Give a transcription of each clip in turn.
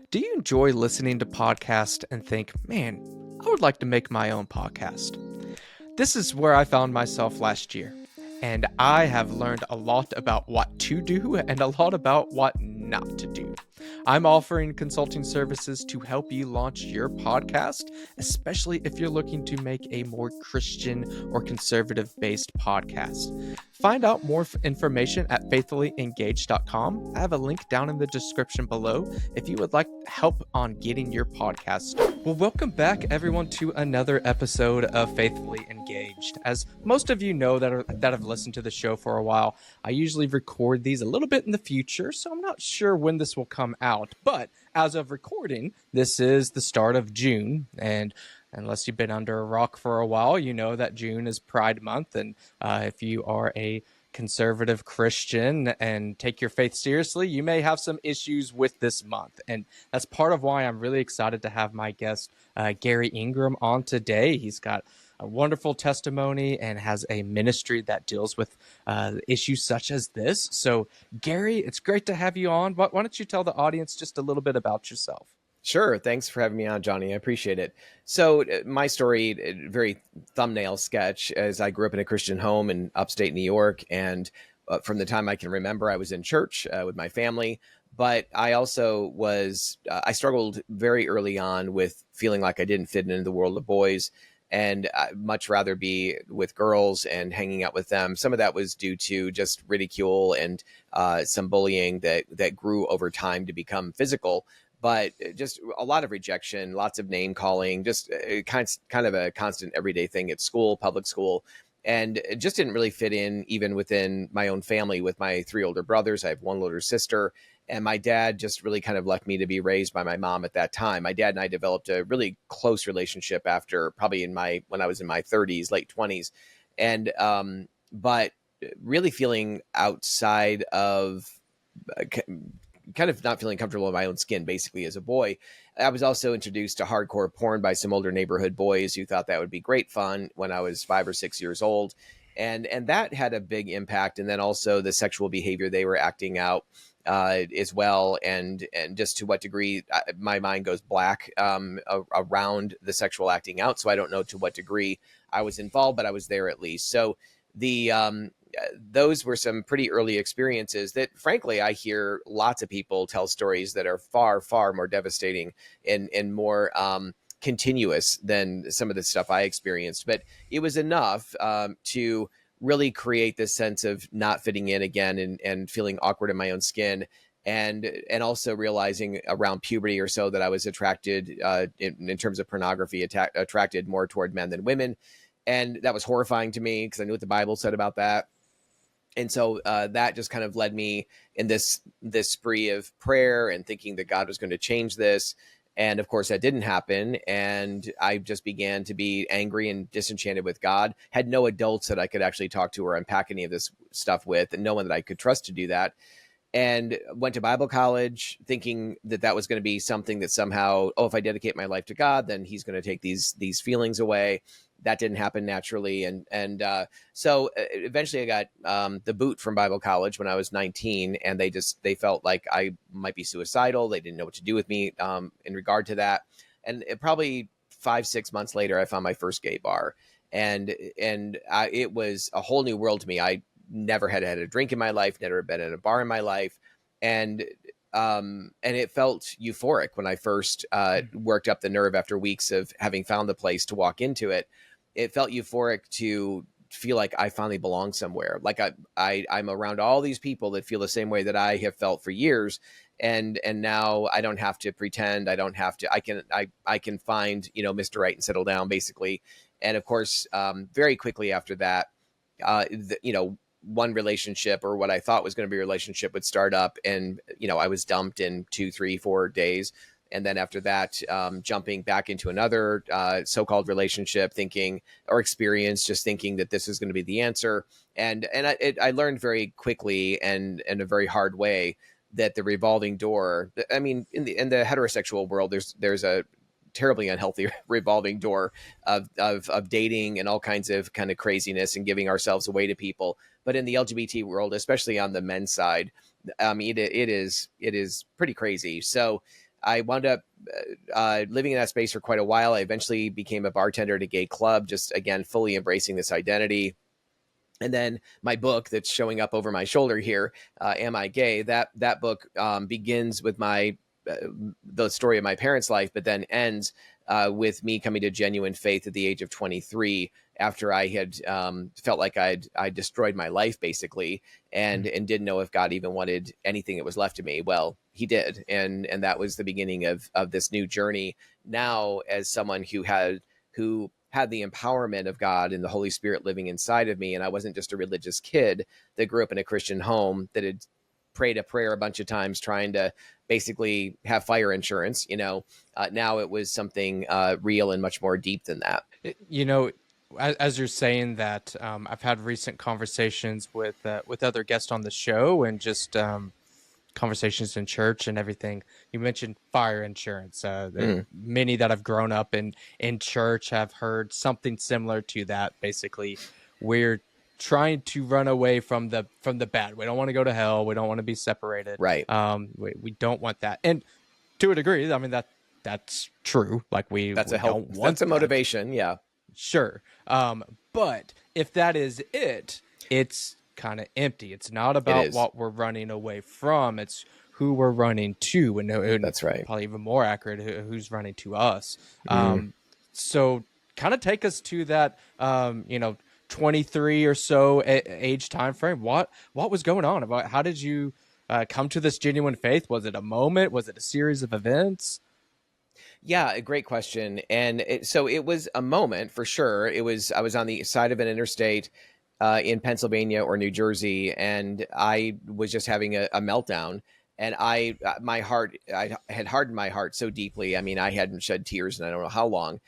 Do you enjoy listening to podcasts and think, man, I would like to make my own podcast? This is where I found myself last year, and I have learned a lot about what to do and a lot about what not to do. I'm offering consulting services to help you launch your podcast, especially if you're looking to make a more Christian or conservative based podcast. Find out more information at faithfullyengaged.com. I have a link down in the description below if you would like help on getting your podcast started. Well, welcome back everyone to another episode of Faithfully Engaged. As most of you know that have listened to the show for a while, I usually record these a little bit in the future, so I'm not sure when this will come out. But as of recording, this is the start of June, and unless you've been under a rock for a while, you know that June is Pride Month, and if you are a conservative Christian and take your faith seriously, you may have some issues with this month. And that's part of why I'm really excited to have my guest, Garry Ingram, on today. He's got a wonderful testimony and has a ministry that deals with issues such as this. So, Garry, it's great to have you on. Why don't you tell the audience just a little bit about yourself? Sure. Thanks for having me on, Johnny. I appreciate it. So my story, very thumbnail sketch, as I grew up in a Christian home in upstate New York. And from the time I can remember, I was in church with my family. But I also I struggled very early on with feeling like I didn't fit into the world of boys, and I'd much rather be with girls and hanging out with them. Some of that was due to just ridicule and some bullying that grew over time to become physical. But just a lot of rejection, lots of name calling, just kind of a constant everyday thing at school, public school. And it just didn't really fit in even within my own family with my three older brothers. I have one older sister. And my dad just really kind of left me to be raised by my mom at that time. My dad and I developed a really close relationship after probably when I was in my 30s, late 20s. And but really feeling outside of kind of not feeling comfortable in my own skin, basically, as a boy. I was also introduced to hardcore porn by some older neighborhood boys who thought that would be great fun when I was 5 or 6 years old. And that had a big impact. And then also the sexual behavior they were acting out as well. And just to what degree my mind goes black around the sexual acting out. So I don't know to what degree I was involved, but I was there at least. So those were some pretty early experiences that, frankly, I hear lots of people tell stories that are far, far more devastating and more continuous than some of the stuff I experienced. But it was enough to really create this sense of not fitting in again and feeling awkward in my own skin. And also realizing around puberty or so that I was attracted in terms of pornography, attracted more toward men than women. And that was horrifying to me because I knew what the Bible said about that. And so that just kind of led me in this spree of prayer and thinking that God was going to change this. And of course, that didn't happen. And I just began to be angry and disenchanted with God. Had no adults that I could actually talk to or unpack any of this stuff with, and no one that I could trust to do that. And went to Bible college thinking that was going to be something that somehow, if I dedicate my life to God, then he's going to take these feelings away. That didn't happen naturally. And so eventually I got the boot from Bible college when I was 19, and they felt like I might be suicidal. They didn't know what to do with me in regard to that. And probably 5-6 months later, I found my first gay bar, and it was a whole new world to me. I never had a drink in my life, never been in a bar in my life. And it felt euphoric when I first worked up the nerve after weeks of having found the place to walk into it. It felt euphoric to feel like I finally belong somewhere. Like I'm around all these people that feel the same way that I have felt for years. And now I don't have to pretend. I don't have to, I can find, Mr. Right and settle down, basically. And of course, very quickly after that, one relationship, or what I thought was going to be a relationship, would start up, and I was dumped in 2, 3, 4 days. And then after that, jumping back into another so-called relationship, thinking or experience, just thinking that this is going to be the answer. And I learned very quickly and in a very hard way that the revolving door, I mean, in the heterosexual world, there's a terribly unhealthy revolving door of dating and all kinds of kind of craziness and giving ourselves away to people. But in the LGBT world, especially on the men's side, it is pretty crazy. So I wound up living in that space for quite a while. I eventually became a bartender at a gay club, just again fully embracing this identity. And then my book that's showing up over my shoulder here, "Am I Gay?" That book begins with the story of my parents' life, but then ends with me coming to genuine faith at the age of 23, after I had felt like I destroyed my life basically, and didn't know if God even wanted anything that was left of me. Well, He did, and that was the beginning of this new journey. Now, as someone who had the empowerment of God and the Holy Spirit living inside of me, and I wasn't just a religious kid that grew up in a Christian home that had prayed a prayer a bunch of times trying to basically have fire insurance. Now it was something real and much more deep than that. You know, as you're saying that, I've had recent conversations with other guests on the show, and just conversations in church and everything. You mentioned fire insurance. Many that have grown up in church have heard something similar to that. Basically, we're trying to run away from the bad. We don't want to go to hell. We don't want to be separated. Right. We don't want that. And to a degree, I mean, that's true. Like we That's a don't help. want That's a that. motivation. Yeah. Sure. But if that is it, it's kind of empty. It's not about what we're running away from. It's who we're running to. And That's right. Probably even more accurate, who's running to us. So kind of take us to that, 23 or so age time frame. What was going on? About how did you come to this genuine faith? Was it a moment? Was it a series of events? Yeah, a great question. And so it was a moment for sure. I was on the side of an interstate in Pennsylvania or New Jersey, and I was just having a meltdown. And I had hardened my heart so deeply. I mean, I hadn't shed tears in I don't know how long,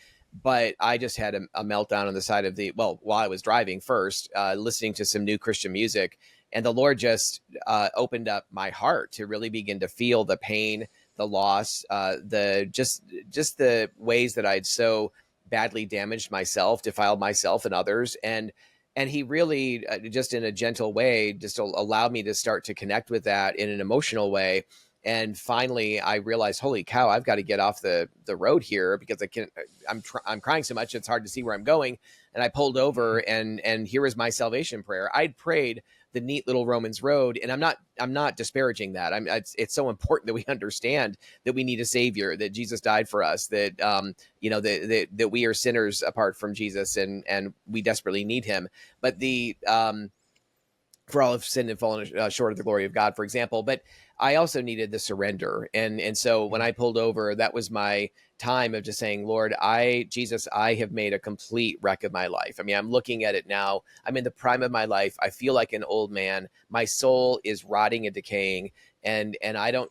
but I just had a meltdown on the side of while I was driving first, listening to some new Christian music. And the Lord just opened up my heart to really begin to feel the pain, the loss, just the ways that I'd so badly damaged myself, defiled myself and others. And he really, just in a gentle way, just allowed me to start to connect with that in an emotional way. And finally, I realized, holy cow, I've got to get off the road here, because I'm crying so much, it's hard to see where I'm going. And I pulled over, and here was my salvation prayer. I'd prayed the neat little Romans road, and I'm not disparaging that. It's so important that we understand that we need a savior, that Jesus died for us, that that we are sinners apart from Jesus, and we desperately need him. But for all have sinned and fallen short of the glory of God, for example. But I also needed the surrender. And so when I pulled over, that was my time of just saying, Lord, Jesus, I have made a complete wreck of my life. I mean, I'm looking at it now. I'm in the prime of my life. I feel like an old man. My soul is rotting and decaying. And I don't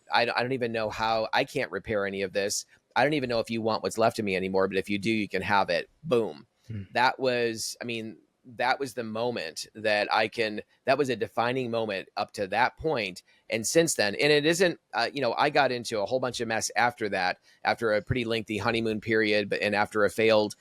even know how. I can't repair any of this. I don't even know if you want what's left of me anymore, but if you do, you can have it. Boom. That was the moment that was a defining moment up to that point. And since then, and it isn't, I got into a whole bunch of mess after that, after a pretty lengthy honeymoon period, and after a failed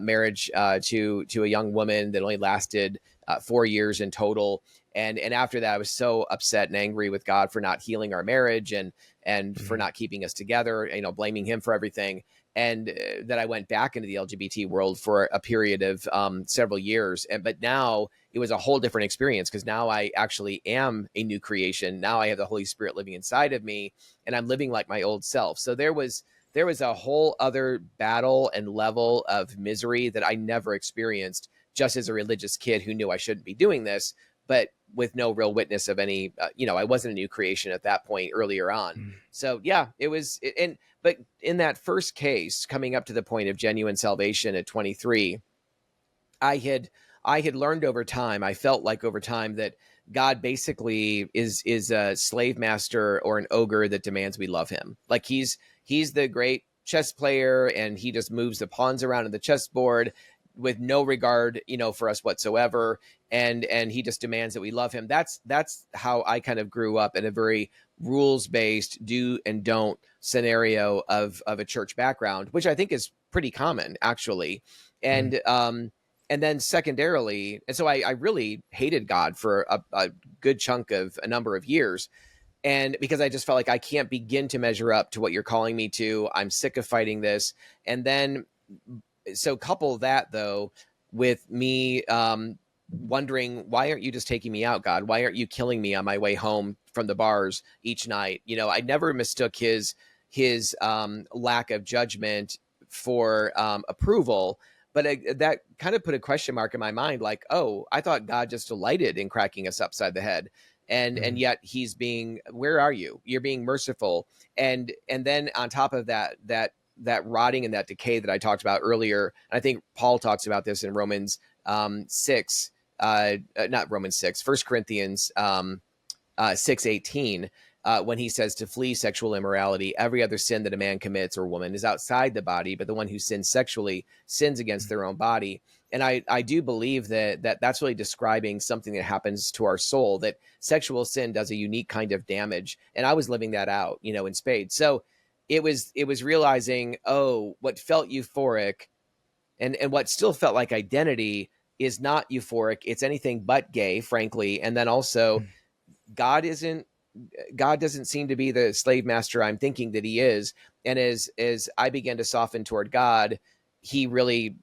marriage to a young woman that only lasted 4 years in total. And after that, I was so upset and angry with God for not healing our marriage, and for not keeping us together, blaming him for everything. And that I went back into the LGBT world for a period of several years. But now it was a whole different experience, because now I actually am a new creation. Now I have the Holy Spirit living inside of me, and I'm living like my old self. So there was a whole other battle and level of misery that I never experienced just as a religious kid who knew I shouldn't be doing this, but with no real witness of any, I wasn't a new creation at that point earlier on. So yeah, it was, but in that first case, coming up to the point of genuine salvation at 23, I had learned over time, I felt like over time, that God basically is a slave master or an ogre that demands we love him. Like he's the great chess player, and he just moves the pawns around in the chessboard with no regard, for us whatsoever. And he just demands that we love him. That's how I kind of grew up, in a very rules-based do and don't scenario of a church background, which I think is pretty common, actually. And then secondarily, and so I really hated God for a good chunk of a number of years. And because I just felt like I can't begin to measure up to what you're calling me to. I'm sick of fighting this. And then, so couple that though with me wondering, why aren't you just taking me out, God? Why aren't you killing me on my way home from the bars each night? You know, I never mistook his lack of judgment for approval. But that kind of put a question mark in my mind, like, oh, I thought God just delighted in cracking us upside the head. And yet he's being, where are you? You're being merciful. And then on top of that rotting and that decay that I talked about earlier, and I think Paul talks about this in Romans 6, not Romans 6, 1 Corinthians 6:18, when he says to flee sexual immorality. Every other sin that a man commits or woman is outside the body, but the one who sins sexually sins against their own body. And I do believe that's really describing something that happens to our soul, that sexual sin does a unique kind of damage. And I was living that out, you know, in spades. So it was realizing, oh, what felt euphoric and what still felt like identity is not euphoric. It's anything but gay, frankly. And then also God doesn't seem to be the slave master I'm thinking that he is. And as I began to soften toward God, he really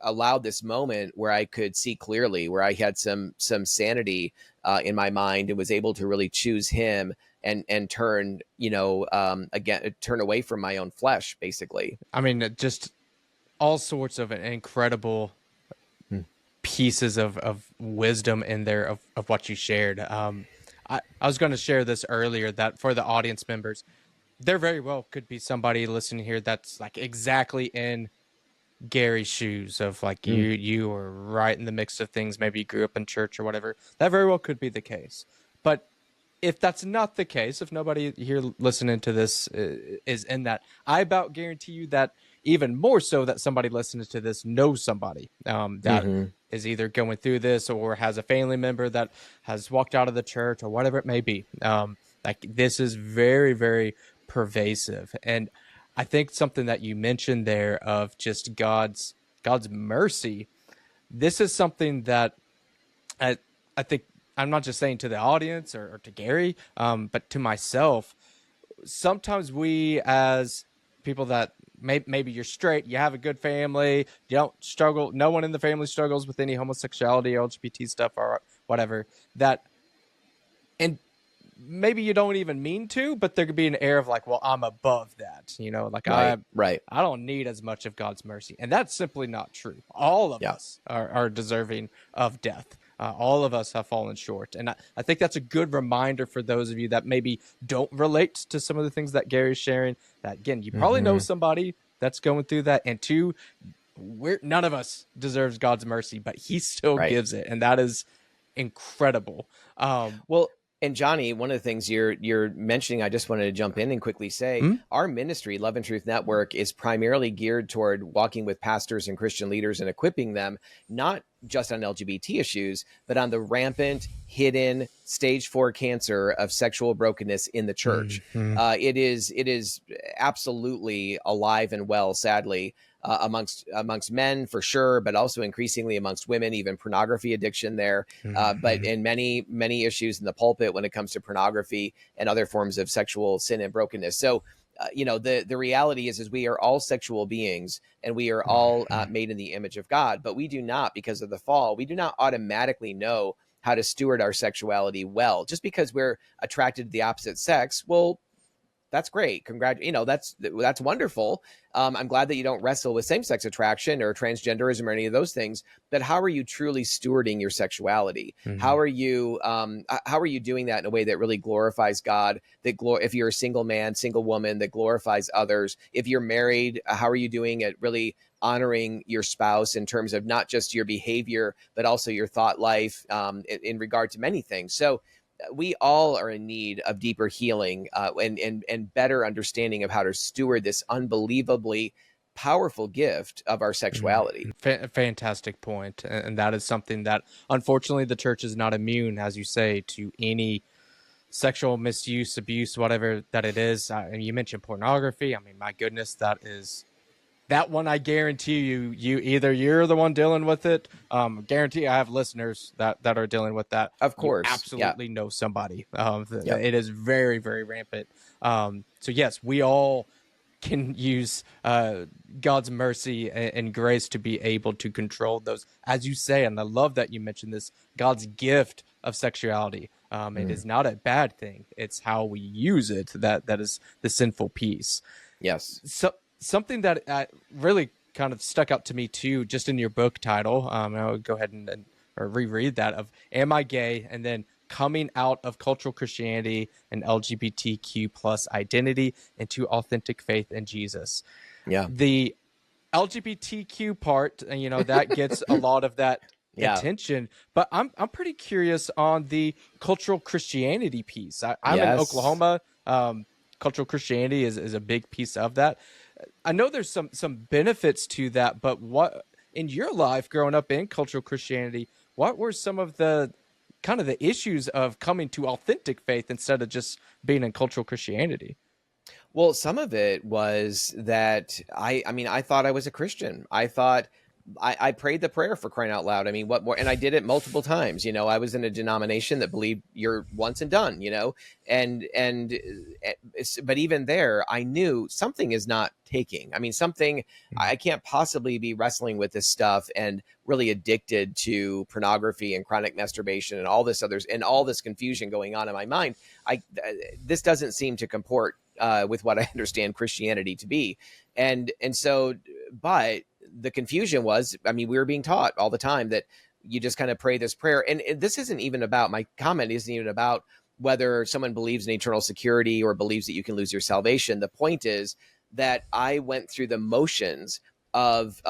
allowed this moment where I could see clearly, where I had some sanity in my mind and was able to really choose him and turn, you know, again, turn away from my own flesh, basically. I mean, just all sorts of incredible pieces of wisdom in there of what you shared. I was going to share this earlier, that for the audience members, there very well could be somebody listening here that's like exactly in Gary's shoes of like you were right in the mix of things. Maybe you grew up in church or whatever. That very well could be the case. But if that's not the case, if nobody here listening to this is in that, I about guarantee you that even more so that somebody listening to this knows somebody that is either going through this or has a family member that has walked out of the church or whatever it may be. Like this is very, very pervasive. And I think something that you mentioned there of just God's mercy, this is something that I think I'm not just saying to the audience or to Garry, but to myself. Sometimes we as people that maybe you're straight, you have a good family, you don't struggle, no one in the family struggles with any homosexuality, LGBT stuff or whatever, that, and maybe you don't even mean to, but there could be an air of like, well, I'm above that, you know, like I don't need as much of God's mercy. And that's simply not true. All of us are deserving of death. All of us have fallen short. And I think that's a good reminder for those of you that maybe don't relate to some of the things that Gary's sharing, that again, you probably know somebody that's going through that. And two, none of us deserves God's mercy, but he still gives it. And that is incredible. Well, and Johnny, one of the things you're mentioning, I just wanted to jump in and quickly say, our ministry, Love and Truth Network, is primarily geared toward walking with pastors and Christian leaders and equipping them, not just on LGBT issues, but on the rampant, hidden, stage 4 cancer of sexual brokenness in the church. It is absolutely alive and well, sadly, amongst men for sure, but also increasingly amongst women, even pornography addiction there. But in many issues in the pulpit when it comes to pornography and other forms of sexual sin and brokenness. So, you know, the reality is we are all sexual beings and we are all made in the image of God, but we do not, because of the fall, we do not automatically know how to steward our sexuality well. Just because we're attracted to the opposite sex, well, that's great. That's wonderful. I'm glad that you don't wrestle with same-sex attraction or transgenderism or any of those things. But how are you truly stewarding your sexuality? How are you doing that in a way that really glorifies God? If you're a single man, single woman, that glorifies others. If you're married, how are you doing it really honoring your spouse in terms of not just your behavior, but also your thought life in regard to many things? So we all are in need of deeper healing and better understanding of how to steward this unbelievably powerful gift of our sexuality. Fantastic point. And that is something that unfortunately the church is not immune, as you say, to any sexual misuse, abuse, whatever that it is. You mentioned pornography. I mean, my goodness, that that one, I guarantee you either you're the one dealing with it. Guarantee I have listeners that are dealing with that. Of You course. Yeah. absolutely know somebody. Yep. It is very, very rampant. So yes, we all can use God's mercy and grace to be able to control those, as you say. And I love that you mentioned this, God's gift of sexuality. It is not a bad thing. It's how we use it that is the sinful piece. Yes. So something that really kind of stuck out to me too, just in your book title. I'll go ahead and or reread that of "Am I Gay?" and then coming out of cultural Christianity and LGBTQ plus identity into authentic faith in Jesus. Yeah. The LGBTQ part, that gets a lot of that Yeah. attention, but I'm pretty curious on the cultural Christianity piece. I'm in Yes. Oklahoma. Cultural Christianity is a big piece of that. I know there's some benefits to that, but what in your life growing up in cultural Christianity, what were some of the kind of the issues of coming to authentic faith instead of just being in cultural Christianity? Well, some of it was that I mean, I thought I was a Christian. I thought I prayed the prayer, for crying out loud. I mean, what more? And I did it multiple times. I was in a denomination that believed you're once and done. But even there, I knew something is not taking. I mean, something I can't possibly be wrestling with this stuff and really addicted to pornography and chronic masturbation and all this others and all this confusion going on in my mind. This doesn't seem to comport with what I understand Christianity to be, but the confusion was, I mean, we were being taught all the time that you just kind of pray this prayer. And this isn't even about, my comment isn't even about whether someone believes in eternal security or believes that you can lose your salvation. The point is that I went through the motions of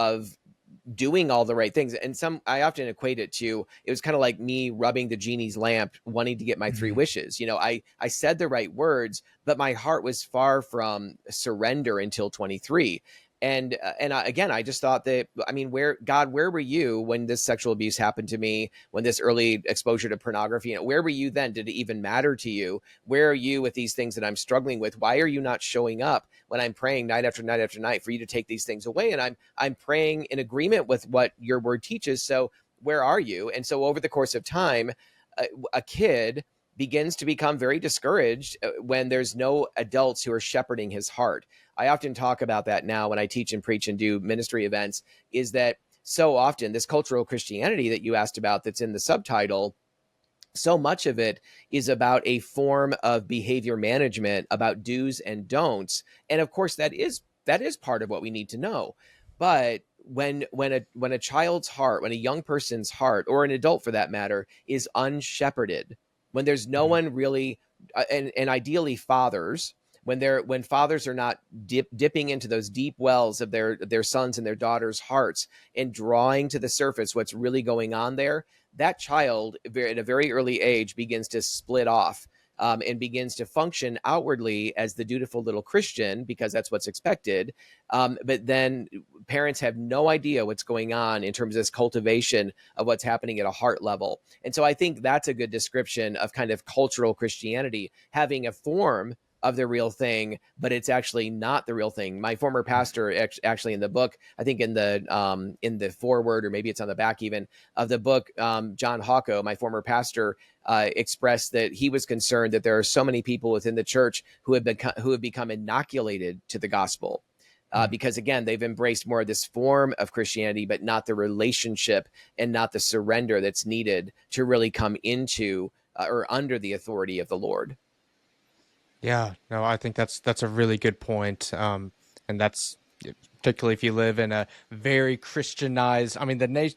doing all the right things. And I often equate it to, it was kind of like me rubbing the genie's lamp, wanting to get my three wishes. I said the right words, but my heart was far from surrender until 23. Again, I just thought that, I mean, where were you when this sexual abuse happened to me, when this early exposure to pornography, where were you then? Did it even matter to you? Where are you with these things that I'm struggling with? Why are you not showing up when I'm praying night after night after night for you to take these things away? And I'm praying in agreement with what your word teaches. So where are you? And so over the course of time, a kid begins to become very discouraged when there's no adults who are shepherding his heart. I often talk about that now when I teach and preach and do ministry events, is that so often this cultural Christianity that you asked about that's in the subtitle, so much of it is about a form of behavior management, about do's and don'ts. And of course, that is part of what we need to know. But when a child's heart, when a young person's heart, or an adult for that matter, is unshepherded, when there's no one really, and ideally fathers, when fathers are not dipping into those deep wells of their sons and their daughters' hearts and drawing to the surface what's really going on there, that child at a very early age begins to split off and begins to function outwardly as the dutiful little Christian, because that's what's expected. But then parents have no idea what's going on in terms of this cultivation of what's happening at a heart level. And so I think that's a good description of kind of cultural Christianity, having a form of the real thing, but it's actually not the real thing. My former pastor, actually in the book, I think in the foreword, or maybe it's on the back even of the book, John Hawko, my former pastor, expressed that he was concerned that there are so many people within the church who have become inoculated to the gospel. Because again, they've embraced more of this form of Christianity, but not the relationship and not the surrender that's needed to really come into or under the authority of the Lord. Yeah, no, I think that's a really good point. And that's particularly if you live in a very Christianized, I mean, the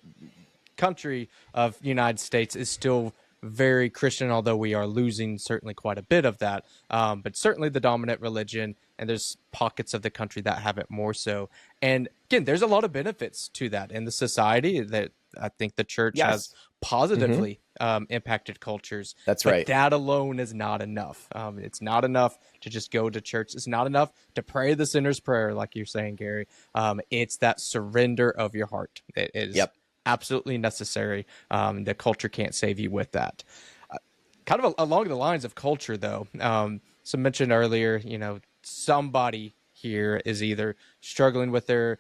country of United States is still very Christian, although we are losing certainly quite a bit of that. But certainly the dominant religion, and there's pockets of the country that have it more so. And again, there's a lot of benefits to that in the society that I think the church has positively impacted cultures. That's but right. that alone is not enough. It's not enough to just go to church. It's not enough to pray the sinner's prayer, like you're saying, Gary. It's that surrender of your heart. It is absolutely necessary. The culture can't save you with that. Kind of along the lines of culture, though, some mentioned earlier, somebody here is either struggling with their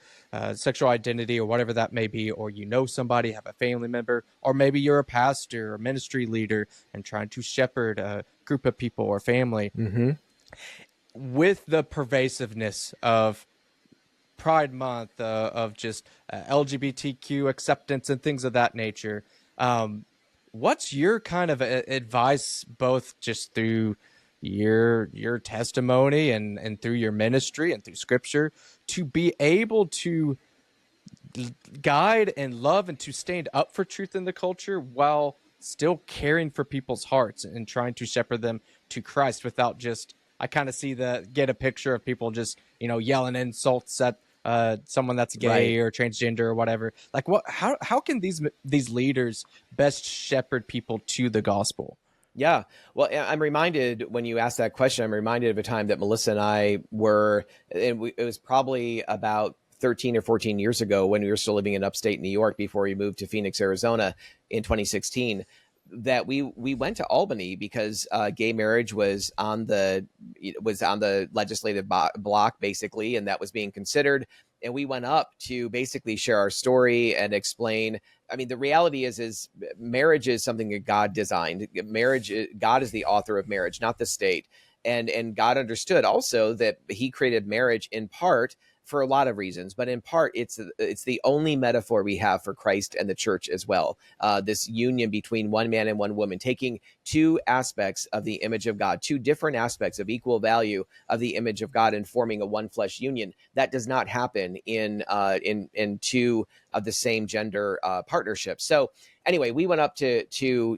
sexual identity or whatever that may be, or you know somebody, have a family member, or maybe you're a pastor or ministry leader and trying to shepherd a group of people or family. Mm-hmm. With the pervasiveness of Pride Month, of just LGBTQ acceptance and things of that nature, what's your kind of advice, both just through your testimony and through your ministry and through scripture, to be able to guide and love and to stand up for truth in the culture while still caring for people's hearts and trying to shepherd them to Christ without just, I kind of see get a picture of people just, yelling insults at someone that's gay Right. or transgender or whatever. Like how can these leaders best shepherd people to the gospel? Yeah. Well, I'm reminded when you asked that question, I'm reminded of a time that Melissa and I were, it was probably about 13 or 14 years ago when we were still living in upstate New York before we moved to Phoenix, Arizona in 2016, that we went to Albany because gay marriage was on the legislative block basically, and that was being considered. And we went up to basically share our story and explain. I mean, the reality is marriage is something that God designed. Marriage, God is the author of marriage, not the state. And God understood also that He created marriage in part for a lot of reasons, but in part, it's the only metaphor we have for Christ and the church as well. This union between one man and one woman, taking two aspects of the image of God, two different aspects of equal value of the image of God, and forming a one flesh union. That does not happen in two of the same gender partnerships. So anyway, we went up to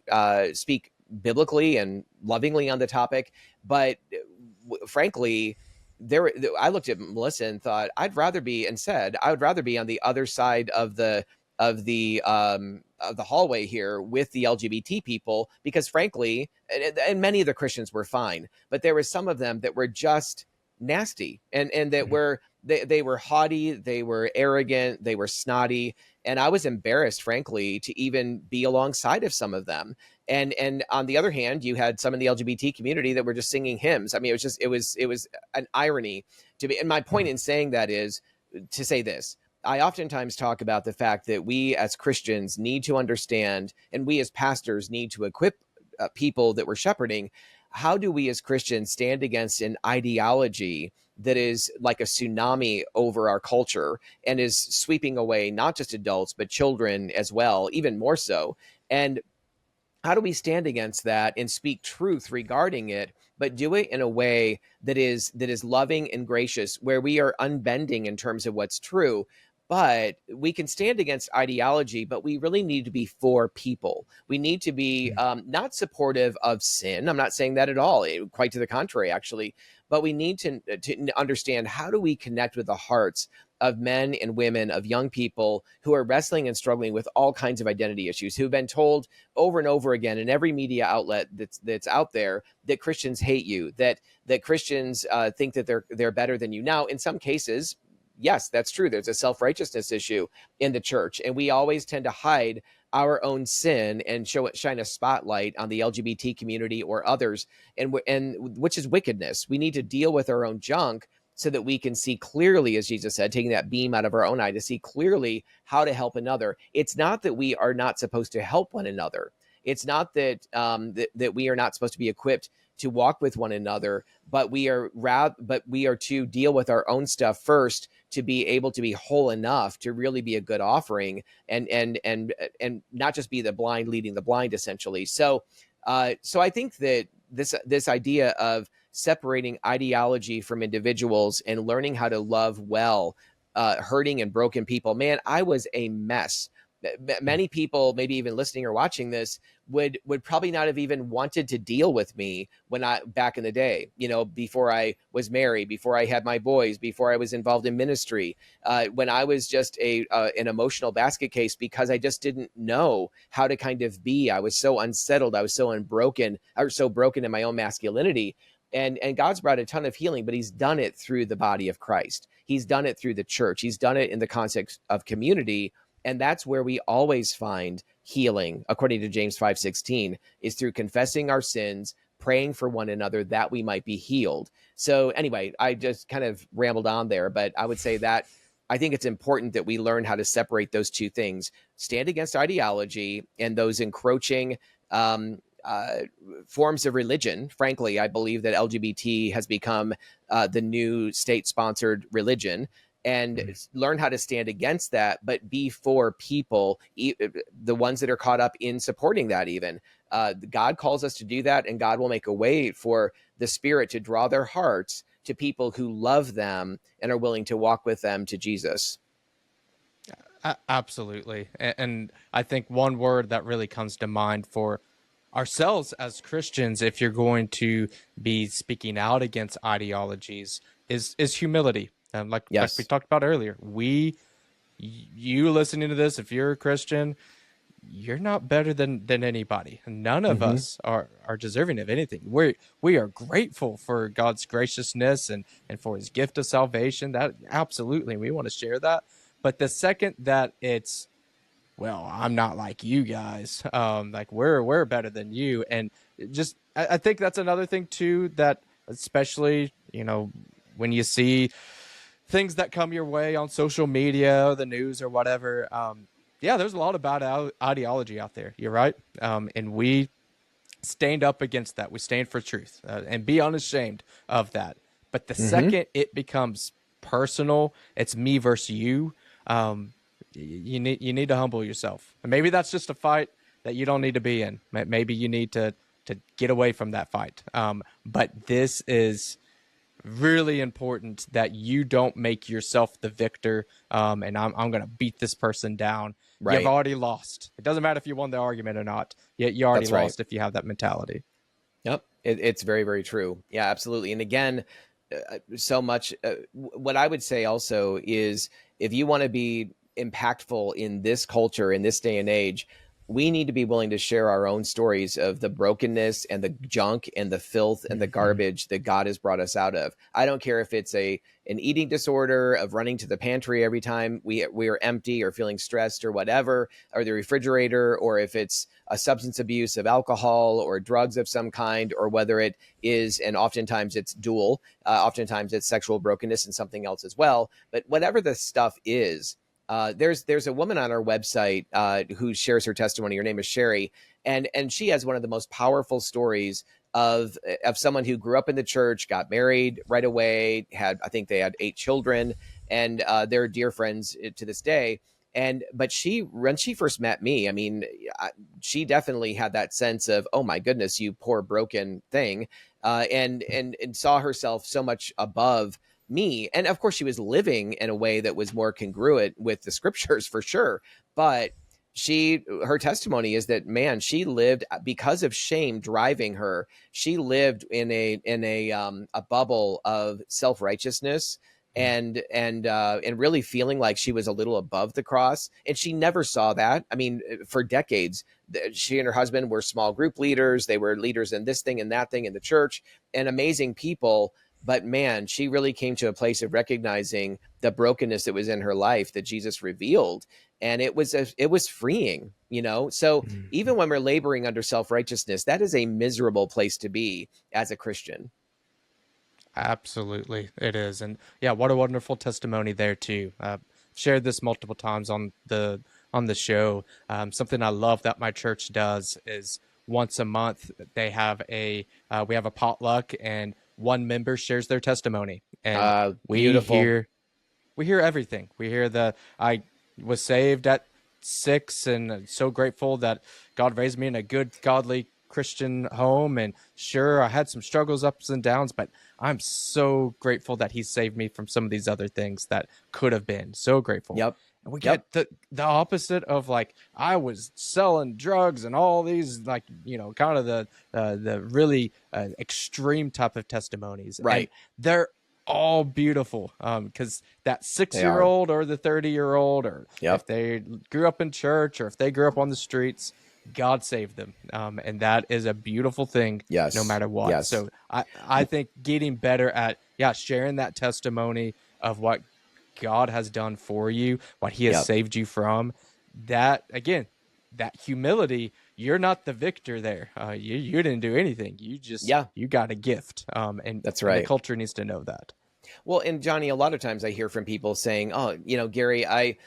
speak biblically and lovingly on the topic, but frankly, I looked at Melissa and thought I would rather be on the other side of the hallway here with the LGBT people, because frankly, and many of the Christians were fine, but there were some of them that were just nasty, and that were they were haughty, they were arrogant, they were snotty, and I was embarrassed, frankly, to even be alongside of some of them. And on the other hand, you had some in the LGBT community that were just singing hymns. I mean, it was an irony to be. And my point in saying that is to say this. I oftentimes talk about the fact that we as Christians need to understand, and we as pastors need to equip people that we're shepherding. How do we as Christians stand against an ideology that is like a tsunami over our culture and is sweeping away not just adults, but children as well, even more so? And how do we stand against that and speak truth regarding it, but do it in a way that is loving and gracious, where we are unbending in terms of what's true? But we can stand against ideology, but we really need to be for people. We need to be not supportive of sin. I'm not saying that at all. Quite to the contrary, actually. But we need to understand, how do we connect with the hearts of men and women, of young people who are wrestling and struggling with all kinds of identity issues, who've been told over and over again in every media outlet that's out there that Christians hate you, that Christians think that they're better than you. Now, in some cases, yes, that's true. There's a self-righteousness issue in the church, and we always tend to hide our own sin and shine a spotlight on the LGBT community or others, and which is wickedness. We need to deal with our own junk so that we can see clearly, as Jesus said, taking that beam out of our own eye to see clearly how to help another. It's not that we are not supposed to help one another. It's not that that we are not supposed to be equipped to walk with one another, but we are to deal with our own stuff first, to be able to be whole enough to really be a good offering, and not just be the blind leading the blind, essentially. So I think that this idea of separating ideology from individuals and learning how to love well hurting and broken people. Man, I was a mess. Many people, maybe even listening or watching this, would probably not have even wanted to deal with me back in the day, before I was married, before I had my boys, before I was involved in ministry, when I was just an emotional basket case, because I just didn't know how to kind of be. I was so unsettled. I was so broken in my own masculinity. And God's brought a ton of healing, but he's done it through the body of Christ. He's done it through the church. He's done it in the context of community. And that's where we always find healing, according to James 5:16, is through confessing our sins, praying for one another that we might be healed. So anyway, I just kind of rambled on there, but I would say that I think it's important that we learn how to separate those two things: stand against ideology and those encroaching forms of religion. Frankly, I believe that LGBT has become the new state-sponsored religion, and learn how to stand against that, but be for people, the ones that are caught up in supporting that. Even God calls us to do that, and God will make a way for the Spirit to draw their hearts to people who love them and are willing to walk with them to Jesus. Absolutely. And I think one word that really comes to mind for ourselves as Christians, if you're going to be speaking out against ideologies, is humility. Like we Yes. talked about earlier, you listening to this, if you're a Christian, you're not better than anybody. None of Mm-hmm. us are deserving of anything. We are grateful for God's graciousness and for his gift of salvation. That absolutely, we want to share that. But the second that it's, well, I'm not like you guys, like we're better than you. And I think that's another thing too, that especially, when you see things that come your way on social media, the news or whatever, yeah, there's a lot of bad ideology out there. You're right. And we stand up against that. We stand for truth, and be unashamed of that. But the Mm-hmm. second it becomes personal, it's me versus you. You need to humble yourself. And maybe that's just a fight that you don't need to be in. Maybe you need to get away from that fight. But this is really important that you don't make yourself the victor. And I'm going to beat this person down. You've Right. already lost. It doesn't matter if you won the argument or not. You already That's right. lost if you have that mentality. Yep. It's very, very true. Yeah, absolutely. And again, so much. What I would say also is, if you want to be impactful in this culture, in this day and age, we need to be willing to share our own stories of the brokenness and the junk and the filth and the Mm-hmm. garbage that God has brought us out of. I don't care if it's an eating disorder of running to the pantry every time we are empty or feeling stressed or whatever, or the refrigerator, or if it's a substance abuse of alcohol or drugs of some kind, or whether it is, and oftentimes it's dual, oftentimes it's sexual brokenness and something else as well. But whatever the stuff is, there's a woman on our website who shares her testimony. Her name is Sherry, and she has one of the most powerful stories of someone who grew up in the church, got married right away, I think they had 8 children, and they're dear friends to this day. But when she first met me, I mean, she definitely had that sense of, oh my goodness, you poor broken thing, and saw herself so much above me. And of course, she was living in a way that was more congruent with the scriptures for sure. But her testimony is that, man, she lived, because of shame driving her, she lived in a bubble of self-righteousness, and really feeling like she was a little above the cross. And she never saw that. I mean, for decades, she and her husband were small group leaders. They were leaders in this thing and that thing in the church, and amazing people. But man, she really came to a place of recognizing the brokenness that was in her life that Jesus revealed. And it was freeing, So Mm-hmm. even when we're laboring under self-righteousness, that is a miserable place to be as a Christian. Absolutely, it is. And yeah, what a wonderful testimony there too. Shared this multiple times on the show. Something I love that my church does is once a month they have we have a potluck, and one member shares their testimony, and we Beautiful. hear we hear everything. We hear that I was saved at 6 and so grateful that God raised me in a good, godly Christian home. And sure, I had some struggles, ups and downs, but I'm so grateful that he saved me from some of these other things that could have been. So grateful. Yep. And we Yep. get the opposite of, like, I was selling drugs and all these, like, kind of the really extreme type of testimonies. And Right. they're all beautiful, because that They are. 6-year-old or the 30-year-old, or if Yep. they grew up in church or if they grew up on the streets, God saved them, and that is a beautiful thing no Yes. matter what. Yes. So I think getting better at sharing that testimony of what God has done for you, what he has Yep. saved you from, that again, that humility, you're not the victor there. You didn't do anything. You got a gift. And That's and the right. culture needs to know that. Well, and Johnny, a lot of times I hear from people saying, "Oh, Gary, I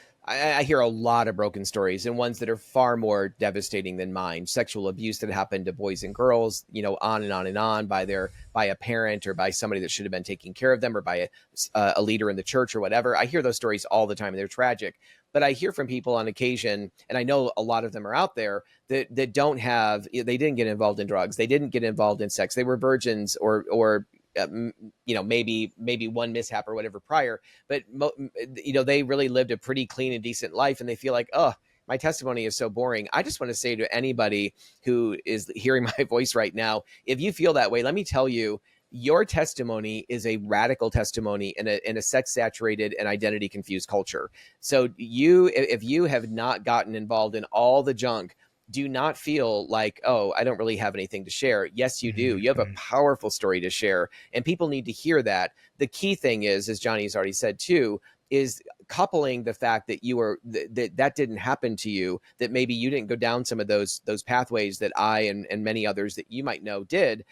hear a lot of broken stories and ones that are far more devastating than mine. Sexual abuse that happened to boys and girls, on and on and on by a parent or by somebody that should have been taking care of them or by a leader in the church or whatever. I hear those stories all the time and they're tragic. But I hear from people on occasion, and I know a lot of them are out there that they didn't get involved in drugs, they didn't get involved in sex, they were virgins or maybe one mishap or whatever prior, but they really lived a pretty clean and decent life, and they feel like, oh, my testimony is so boring. I just want to say to anybody who is hearing my voice right now, if you feel that way, let me tell you, your testimony is a radical testimony in a sex saturated and identity confused culture. So if you have not gotten involved in all the junk, do not feel like, oh, I don't really have anything to share. Yes, you do. You have a powerful story to share, and people need to hear that. The key thing is, as Johnny's already said too, is coupling the fact that that didn't happen to you, that maybe you didn't go down some of those pathways that I and many others that you might know did.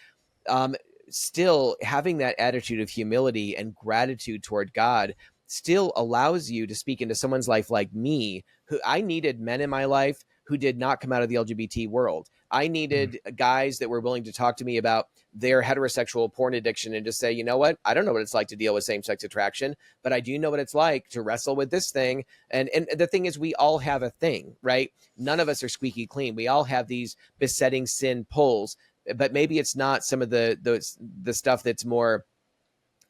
Still having that attitude of humility and gratitude toward God still allows you to speak into someone's life like me, who I needed men in my life who did not come out of the LGBT world. I needed guys that were willing to talk to me about their heterosexual porn addiction and just say, you know what? I don't know what it's like to deal with same-sex attraction, but I do know what it's like to wrestle with this thing. And the thing is, we all have a thing, right? None of us are squeaky clean. We all have these besetting sin pulls, but maybe it's not some of the stuff that's more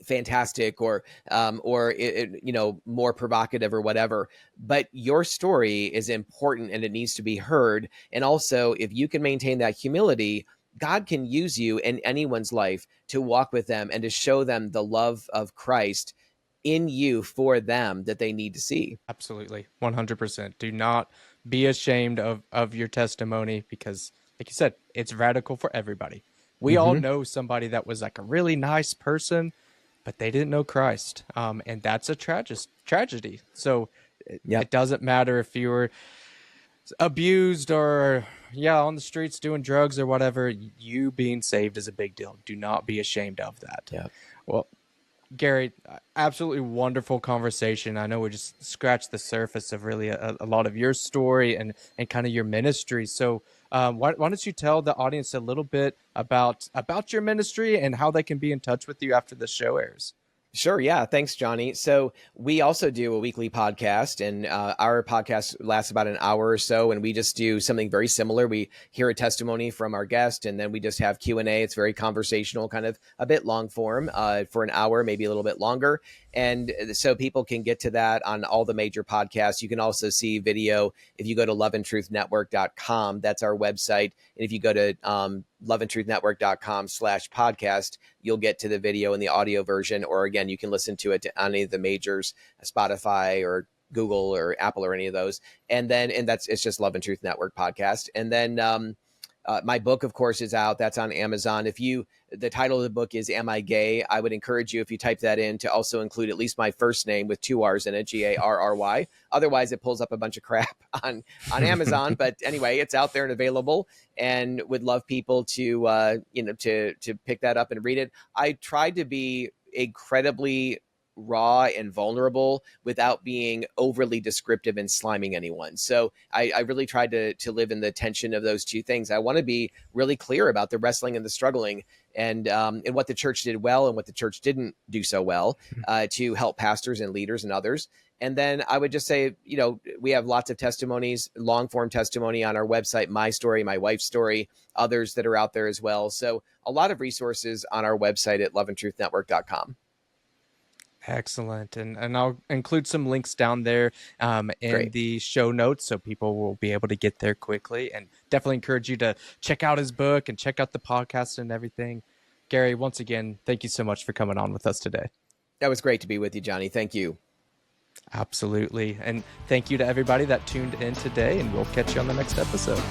fantastic or more provocative or whatever, but your story is important and it needs to be heard. And also, if you can maintain that humility, God can use you in anyone's life to walk with them and to show them the love of Christ in you for them that they need to see. Absolutely. 100%. Do not be ashamed of your testimony, because like you said, it's radical for everybody. We all know somebody that was like a really nice person, but they didn't know Christ. And that's a tragedy. So it doesn't matter if you were abused or on the streets doing drugs or whatever. You being saved is a big deal. Do not be ashamed of that. Yeah. Well, Garry, absolutely wonderful conversation. I know we just scratched the surface of really a lot of your story and kind of your ministry. So why don't you tell the audience a little bit about your ministry and how they can be in touch with you after the show airs? Sure. Yeah. Thanks, Johnny. So we also do a weekly podcast, and our podcast lasts about an hour or so, and we just do something very similar. We hear a testimony from our guest, and then we just have Q&A. It's very conversational, kind of a bit long form for an hour, maybe a little bit longer. And so people can get to that on all the major podcasts. You can also see video if you go to loveandtruthnetwork.com. That's our website. And if you go to loveandtruthnetwork.com/podcast, you'll get to the video and the audio version. Or again, you can listen to it to any of the majors, Spotify or Google or Apple or any of those. And it's just Love and Truth Network podcast. And then my book, of course, is out. That's on Amazon. The title of the book is Am I Gay? I would encourage you, if you type that in, to also include at least my first name with 2 R's in it, Garry. Otherwise, it pulls up a bunch of crap on Amazon. But anyway, it's out there and available, and would love people to pick that up and read it. I tried to be incredibly raw and vulnerable without being overly descriptive and sliming anyone. So I really tried to live in the tension of those two things. I want to be really clear about the wrestling and the struggling, and what the church did well and what the church didn't do so well to help pastors and leaders and others. And then I would just say, we have lots of testimonies, long form testimony on our website, my story, my wife's story, others that are out there as well. So a lot of resources on our website at loveandtruthnetwork.com. Excellent. And I'll include some links down there in the show notes, so people will be able to get there quickly. And definitely encourage you to check out his book and check out the podcast and everything. Garry, once again, thank you so much for coming on with us today. That was great to be with you, Johnny. Thank you. Absolutely. And thank you to everybody that tuned in today, and we'll catch you on the next episode.